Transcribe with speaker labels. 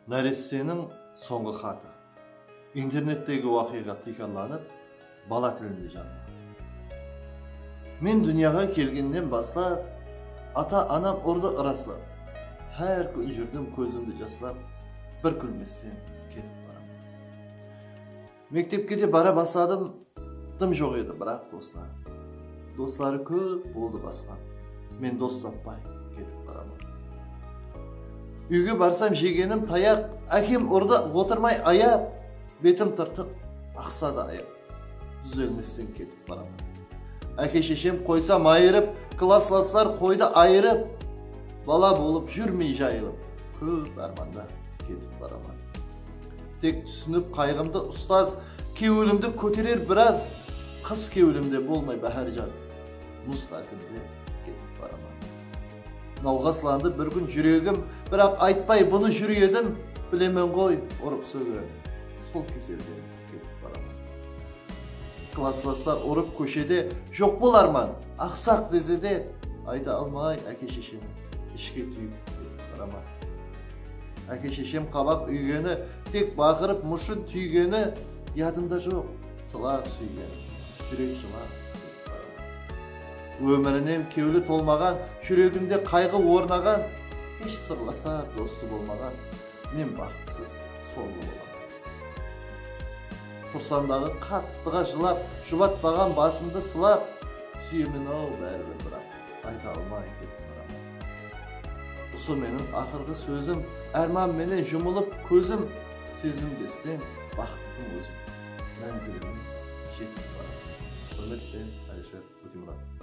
Speaker 1: Нәрестенің соңғы хаты. Интернеттегі уақиға тикарланып, бала тілінде жазылған. Мен дүнияға келгеннен бастап, ата-анам ұрды ырасы. Her күн жүрдім көзімді жаслап, бір күлместен кетіп барам. Мектепке де бара басадым, тым жоқ еді, бірақ достар. Достары көп болды басқан. Мен дос таппай кетіп барам. Үйге барсам жегенім таяқ, әкем ұрды отырмай аяп, бетім тыртып, ақса да аяп, түзелместен кетіп барам. Әке шешем қойса майырып, классластар қойды айырып, бала болып жүрмей жайылып, көп арманда кетіп барам. Тек түсініп қайғымды ұстаз, кеуілімді көтерер біраз, қыс кеуілімде болмай бәхар жаз, мұз тәркінде кетіп барам. Науғасланды бір күн жүрегім, бірақ айтпай бұны жүр едім, білемен ғой ұрып сөгірем, сол кеселде кетіп барам. Классластар ұрып көшеде, жоқ бол арман, ақсақ дезеде, айта алмай әке шешем ішке түйіп кетіп барам. Әке шешем қабақ үйгені, тек бақырып мұшын түйгені, ядында жоқ, сылақ сүйгені, жүрек жылап кетіп барам. Өмірінен кеулі толмаған, жүрегінде қайғы орнаған, еш сырласа досты болмаған, мен бақытсыз солғы болам. Тұрсамдағы қаттыға жылап, жұбатпаған басымды сылап, сүйемін ау бәрібір бірақ, айта алмай кетіп барам. Осы менің ақырғы сөзім, әрман менен жұмылып көзім, сезінбестен бақыттың өзім, мәнзіліме жетіп барам. Құрметпен Әлішер Өтемұрат.